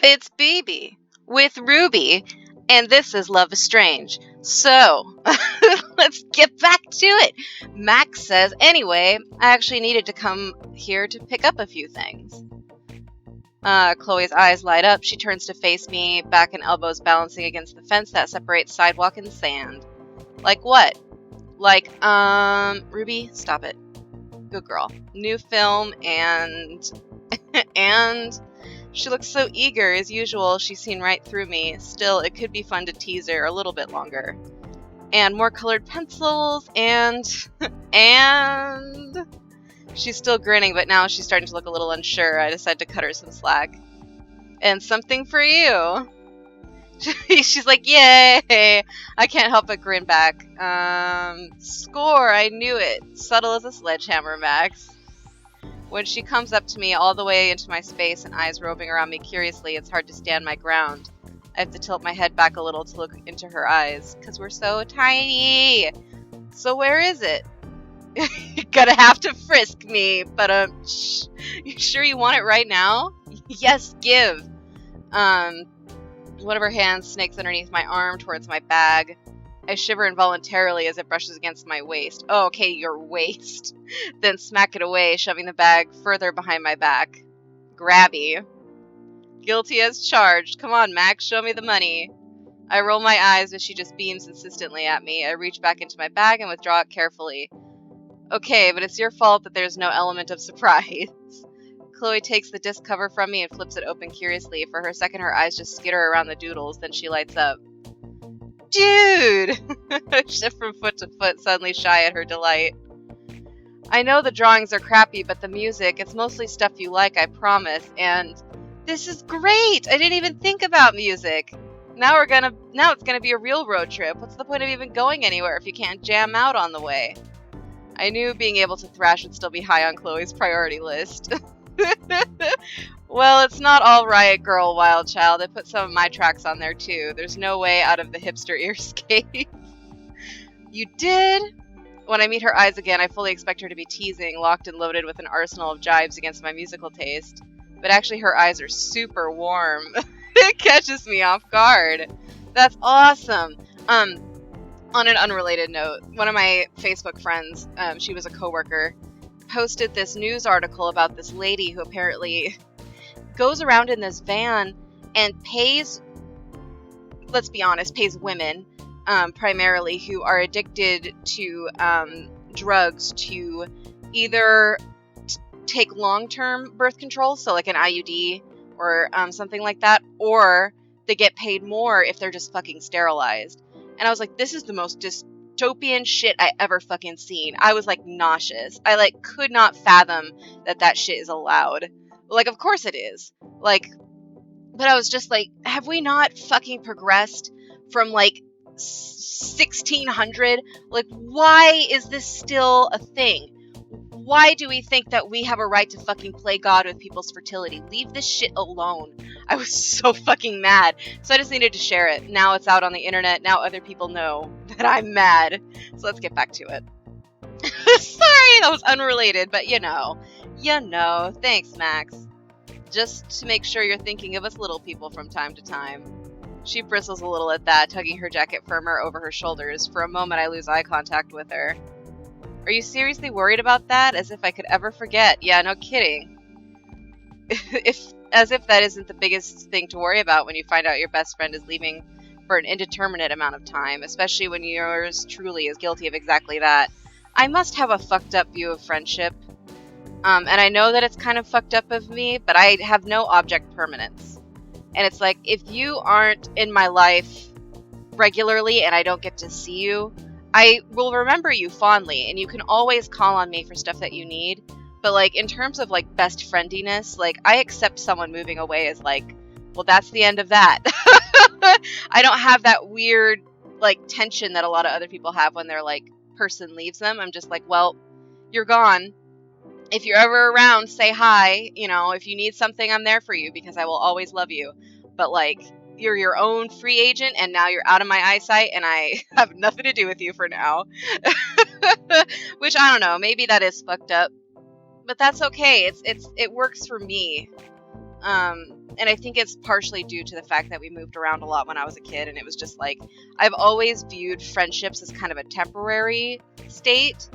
It's Beebee with Ruby, and this is Love is Strange. So, let's get back to it. Max says, anyway, I actually needed to come here to pick up a few things. Chloe's eyes light up. She turns to face me, back and elbows balancing against the fence that separates sidewalk and sand. Like what? Like, Ruby, stop it. Good girl. New film and... and... She looks so eager. As usual, she's seen right through me. Still, it could be fun to tease her a little bit longer. And more colored pencils, and... and... She's still grinning, but now she's starting to look a little unsure. I decide to cut her some slack. And something for you. She's like, yay! I can't help but grin back. Score! I knew it. Subtle as a sledgehammer, Max. When she comes up to me all the way into my space and eyes roving around me curiously, it's hard to stand my ground. I have to tilt my head back a little to look into her eyes, because we're so tiny. So where is it? You're gonna have to frisk me, but you sure you want it right now? Yes, give. One of her hands snakes underneath my arm towards my bag. I shiver involuntarily as it brushes against my waist. Oh, okay, your waist. Then smack it away, shoving the bag further behind my back. Grabby. Guilty as charged. Come on, Max, show me the money. I roll my eyes as she just beams insistently at me. I reach back into my bag and withdraw it carefully. Okay, but it's your fault that there's no element of surprise. Chloe takes the disc cover from me and flips it open curiously. For her second, her eyes just skitter around the doodles, then she lights up. Dude! I shift from foot to foot, suddenly shy at her delight. I know the drawings are crappy, but the music, it's mostly stuff you like, I promise. And this is great! I didn't even think about music. Now it's gonna be a real road trip. What's the point of even going anywhere if you can't jam out on the way? I knew being able to thrash would still be high on Chloe's priority list. Well, it's not all Riot Girl, Wild Child. I put some of my tracks on there too. There's no way out of the hipster earscape. You did? When I meet her eyes again, I fully expect her to be teasing, locked and loaded with an arsenal of jibes against my musical taste. But actually her eyes are super warm. It catches me off guard. That's awesome. On an unrelated note, one of my Facebook friends, she was a coworker, posted this news article about this lady who apparently goes around in this van and pays, let's be honest, pays women primarily who are addicted to drugs to either take long-term birth control, so like an IUD or something like that, or they get paid more if they're just fucking sterilized. And I was like, this is the most dystopian shit I ever fucking seen. I was like nauseous. I like could not fathom that shit is allowed. Like, of course it is. Like, but I was just like, have we not fucking progressed from like 1600? Like, why is this still a thing? Why do we think that we have a right to fucking play God with people's fertility? Leave this shit alone. I was so fucking mad. So I just needed to share it. Now it's out on the internet. Now other people know that I'm mad. So let's get back to it. Sorry, that was unrelated, but you know. Thanks, Max. Just to make sure you're thinking of us little people from time to time. She bristles a little at that, tugging her jacket firmer over her shoulders. For a moment, I lose eye contact with her. Are you seriously worried about that? As if I could ever forget. Yeah, no kidding. As if that isn't the biggest thing to worry about when you find out your best friend is leaving for an indeterminate amount of time, especially when yours truly is guilty of exactly that. I must have a fucked up view of friendship. And I know that it's kind of fucked up of me, but I have no object permanence. And it's like, if you aren't in my life regularly and I don't get to see you, I will remember you fondly, and you can always call on me for stuff that you need. But, like, in terms of, like, best friendiness, like, I accept someone moving away as, like, well, that's the end of that. I don't have that weird, like, tension that a lot of other people have when their, like, person leaves them. I'm just like, well, you're gone. If you're ever around, say hi. You know, if you need something, I'm there for you because I will always love you. But, like, you're your own free agent and now you're out of my eyesight and I have nothing to do with you for now. Which, I don't know, maybe that is fucked up. But that's okay. It works for me. And I think it's partially due to the fact that we moved around a lot when I was a kid, and it was just like, I've always viewed friendships as kind of a temporary state,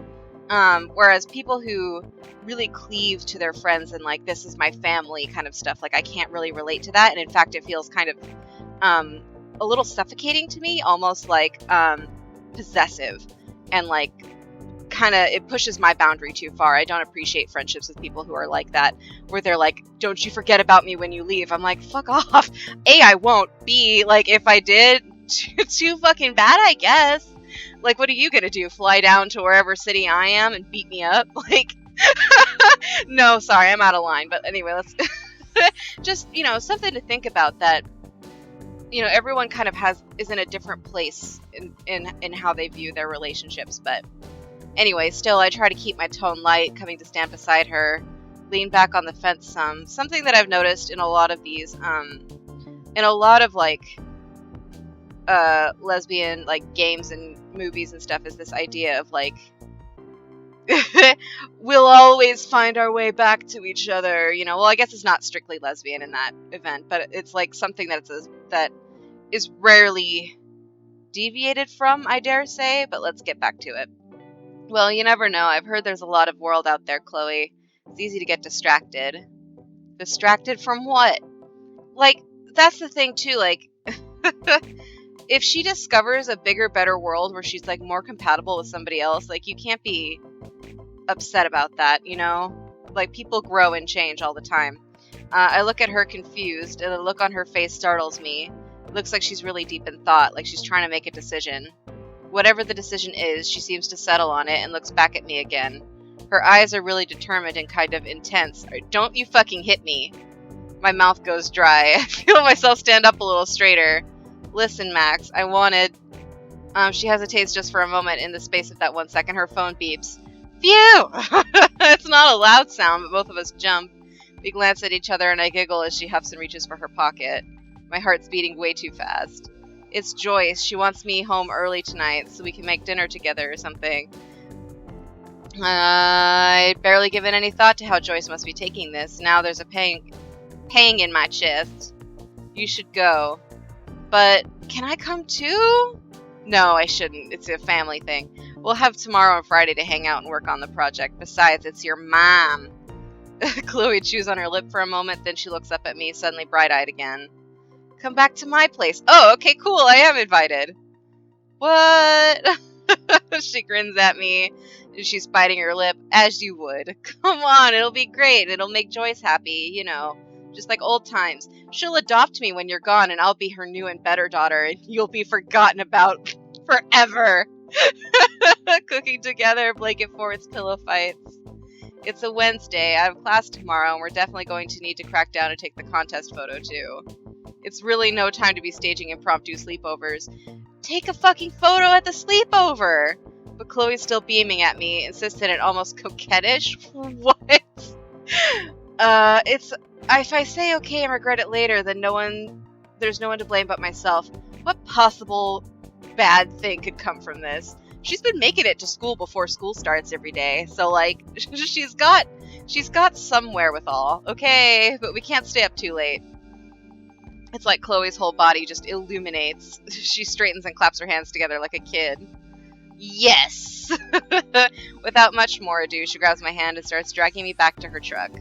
whereas people who really cleave to their friends and like, this is my family kind of stuff, like I can't really relate to that, and in fact it feels kind of a little suffocating to me, almost like possessive, and like kind of, it pushes my boundary too far. I don't appreciate friendships with people who are like that, where they're like, don't you forget about me when you leave. I'm like, fuck off. A, I won't. B, like, if I did, too fucking bad, I guess. Like, what are you gonna do, fly down to wherever city I am and beat me up? Like, no, sorry, I'm out of line. But anyway, let's just, you know, something to think about, that, you know, everyone kind of is in a different place in how they view their relationships. But anyway, still, I try to keep my tone light, coming to stand beside her, lean back on the fence some. Something that I've noticed in a lot of these, in a lot of, like, lesbian, like, games and movies and stuff, is this idea of, like, we'll always find our way back to each other, you know. Well, I guess it's not strictly lesbian in that event, but it's, like, something that is rarely deviated from, I dare say, but let's get back to it. Well, you never know. I've heard there's a lot of world out there, Chloe. It's easy to get distracted. Distracted from what? Like, that's the thing, too. Like, if she discovers a bigger, better world where she's, like, more compatible with somebody else, like, you can't be upset about that, you know? Like, people grow and change all the time. I look at her confused, and the look on her face startles me. It looks like she's really deep in thought, like she's trying to make a decision. Whatever the decision is, she seems to settle on it and looks back at me again. Her eyes are really determined and kind of intense. Don't you fucking hit me. My mouth goes dry. I feel myself stand up a little straighter. Listen, Max, I wanted... she hesitates just for a moment. In the space of that 1 second, her phone beeps. Phew! It's not a loud sound, but both of us jump. We glance at each other and I giggle as she huffs and reaches for her pocket. My heart's beating way too fast. It's Joyce. She wants me home early tonight so we can make dinner together or something. I'd barely given any thought to how Joyce must be taking this. Now there's a pang in my chest. You should go. But can I come too? No, I shouldn't. It's a family thing. We'll have tomorrow and Friday to hang out and work on the project. Besides, it's your mom. Chloe chews on her lip for a moment, then she looks up at me, suddenly bright-eyed again. Come back to my place. Oh, okay, cool. I am invited. What? She grins at me, and she's biting her lip, as you would. Come on, it'll be great. It'll make Joyce happy, you know, just like old times. She'll adopt me when you're gone, and I'll be her new and better daughter, and you'll be forgotten about forever. Cooking together, blanket forts, pillow fights. It's a Wednesday. I have class tomorrow, and we're definitely going to need to crack down and take the contest photo, too. It's really no time to be staging impromptu sleepovers. Take a fucking photo at the sleepover! But Chloe's still beaming at me, insistent and almost coquettish. What? If I say okay and regret it later, then there's no one to blame but myself. What possible bad thing could come from this? She's been making it to school before school starts every day, so, like, she's got some wherewithal, okay? But we can't stay up too late. It's like Chloe's whole body just illuminates. She straightens and claps her hands together like a kid. Yes! Without much more ado, she grabs my hand and starts dragging me back to her truck.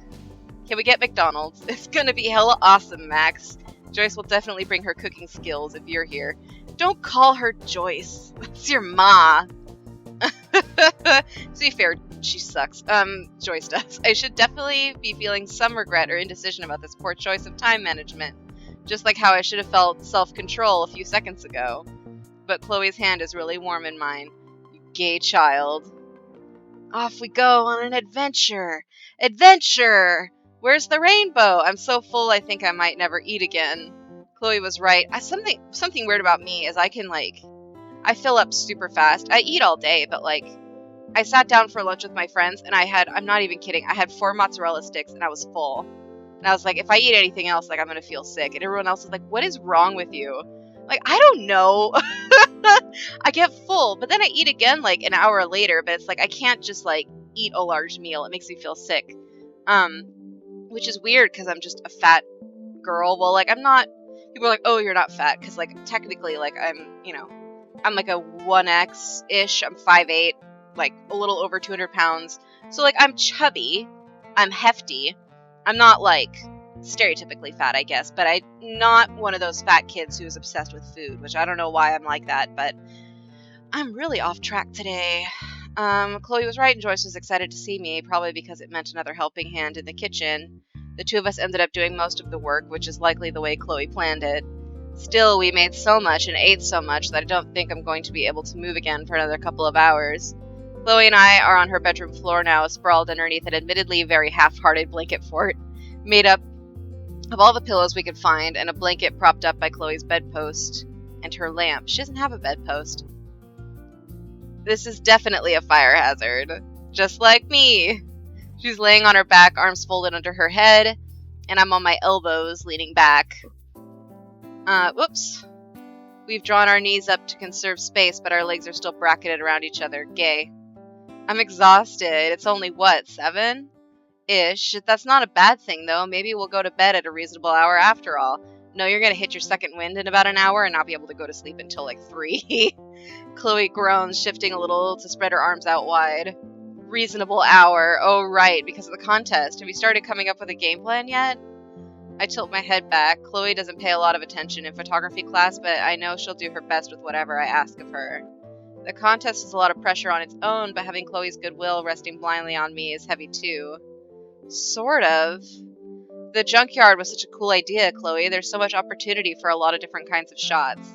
Can we get McDonald's? It's gonna be hella awesome, Max. Joyce will definitely bring her cooking skills if you're here. Don't call her Joyce. That's your ma. To be fair, she sucks. Joyce does. I should definitely be feeling some regret or indecision about this poor choice of time management. Just like how I should have felt self-control a few seconds ago. But Chloe's hand is really warm in mine. You gay child. Off we go on an adventure. Adventure! Where's the rainbow? I'm so full I think I might never eat again. Chloe was right. Something weird about me is I fill up super fast. I eat all day, but like, I sat down for lunch with my friends and I'm not even kidding, I had 4 mozzarella sticks and I was full. And I was like, if I eat anything else, like, I'm gonna feel sick. And everyone else was like, what is wrong with you? Like, I don't know. I get full, but then I eat again, like, an hour later, but it's like, I can't just, like, eat a large meal. It makes me feel sick. Which is weird, because I'm just a fat girl. Well, like, I'm not, people are like, oh, you're not fat, because, like, technically, like, I'm, you know, I'm like a 1X-ish, I'm 5'8", like, a little over 200 pounds, so, like, I'm chubby, I'm hefty, I'm not, like, stereotypically fat, I guess, but I'm not one of those fat kids who's obsessed with food, which I don't know why I'm like that, but I'm really off track today. Chloe was right, and Joyce was excited to see me, probably because it meant another helping hand in the kitchen. The two of us ended up doing most of the work, which is likely the way Chloe planned it. Still, we made so much and ate so much that I don't think I'm going to be able to move again for another couple of hours. Chloe and I are on her bedroom floor now, sprawled underneath an admittedly very half-hearted blanket fort, made up of all the pillows we could find, and a blanket propped up by Chloe's bedpost and her lamp. She doesn't have a bedpost. This is definitely a fire hazard. Just like me. She's laying on her back, arms folded under her head, and I'm on my elbows, leaning back. Whoops. We've drawn our knees up to conserve space, but our legs are still bracketed around each other. Gay. I'm exhausted. It's only, what, 7-ish? That's not a bad thing, though. Maybe we'll go to bed at a reasonable hour after all. No, you're gonna hit your second wind in about an hour and not be able to go to sleep until, like, 3. Chloe groans, shifting a little to spread her arms out wide. Reasonable hour. Oh, right, because of the contest. Have you started coming up with a game plan yet? I tilt my head back. Chloe doesn't pay a lot of attention in photography class, but I know she'll do her best with whatever I ask of her. The contest is a lot of pressure on its own, but having Chloe's goodwill resting blindly on me is heavy too. Sort of. The junkyard was such a cool idea, Chloe. There's so much opportunity for a lot of different kinds of shots.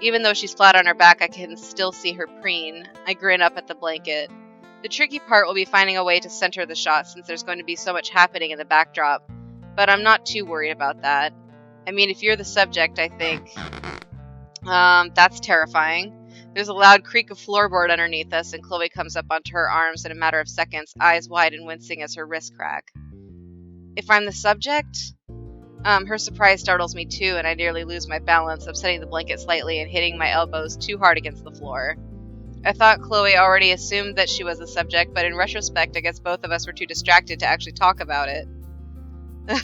Even though she's flat on her back, I can still see her preen. I grin up at the blanket. The tricky part will be finding a way to center the shot since there's going to be so much happening in the backdrop, but I'm not too worried about that. I mean, if you're the subject, I think... that's terrifying. There's a loud creak of floorboard underneath us, and Chloe comes up onto her arms in a matter of seconds, eyes wide and wincing as her wrists crack. If I'm the subject? Her surprise startles me too, and I nearly lose my balance, upsetting the blanket slightly and hitting my elbows too hard against the floor. I thought Chloe already assumed that she was the subject, but in retrospect, I guess both of us were too distracted to actually talk about it.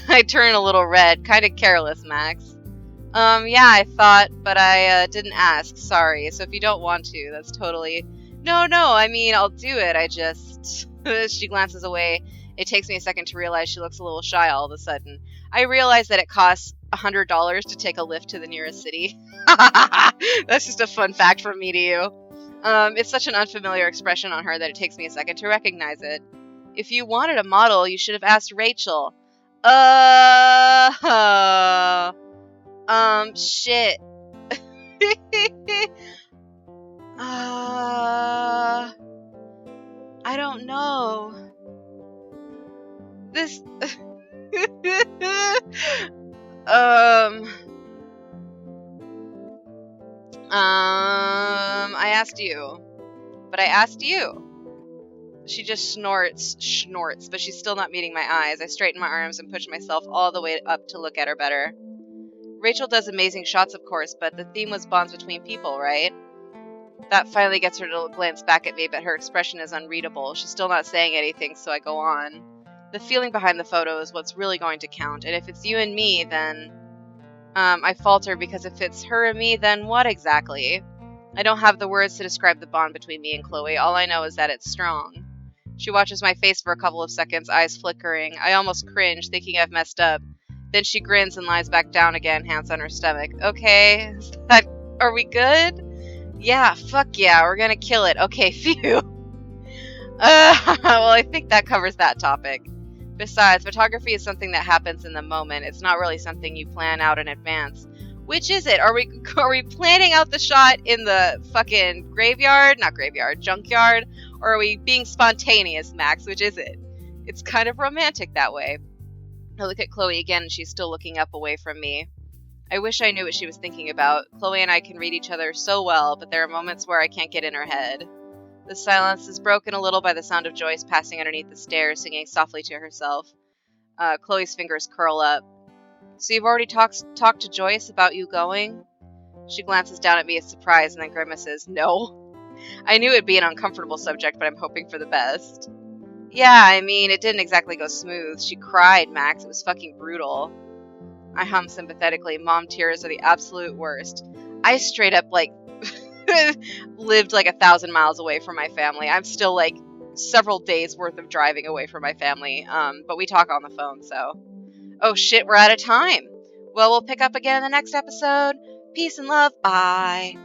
I turn a little red, kind of careless, Max. Yeah, I thought, but I didn't ask, sorry, so if you don't want to, that's totally... No, I mean, I'll do it, I just... She glances away. It takes me a second to realize she looks a little shy all of a sudden. I realize that it costs $100 to take a lift to the nearest city. That's just a fun fact from me to you. It's such an unfamiliar expression on her that it takes me a second to recognize it. If you wanted a model, you should have asked Rachel. Shit. I don't know. This... I asked you. But I asked you. She just schnorts, but she's still not meeting my eyes. I straighten my arms and push myself all the way up to look at her better. Rachel does amazing shots, of course, but the theme was bonds between people, right? That finally gets her to glance back at me, but her expression is unreadable. She's still not saying anything, so I go on. The feeling behind the photo is what's really going to count, and if it's you and me, then... I falter because if it's her and me, then what exactly? I don't have the words to describe the bond between me and Chloe. All I know is that it's strong. She watches my face for a couple of seconds, eyes flickering. I almost cringe, thinking I've messed up. Then she grins and lies back down again, hands on her stomach. Okay, are we good? Yeah, fuck yeah, we're gonna kill it. Okay, phew. Well, I think that covers that topic. Besides, photography is something that happens in the moment. It's not really something you plan out in advance. Which is it? Are we planning out the shot in the fucking junkyard? Or are we being spontaneous, Max? Which is it? It's kind of romantic that way. I look at Chloe again, and she's still looking up away from me. I wish I knew what she was thinking about. Chloe and I can read each other so well, but there are moments where I can't get in her head. The silence is broken a little by the sound of Joyce passing underneath the stairs, singing softly to herself. Chloe's fingers curl up. So you've already talked to Joyce about you going? She glances down at me in surprise and then grimaces. No. I knew it'd be an uncomfortable subject, but I'm hoping for the best. Yeah, I mean, it didn't exactly go smooth. She cried, Max. It was fucking brutal. I hum sympathetically. Mom tears are the absolute worst. I straight up, like, lived like 1,000 miles away from my family. I'm still, like, several days worth of driving away from my family. But we talk on the phone, so. Oh shit, we're out of time. Well, we'll pick up again in the next episode. Peace and love. Bye.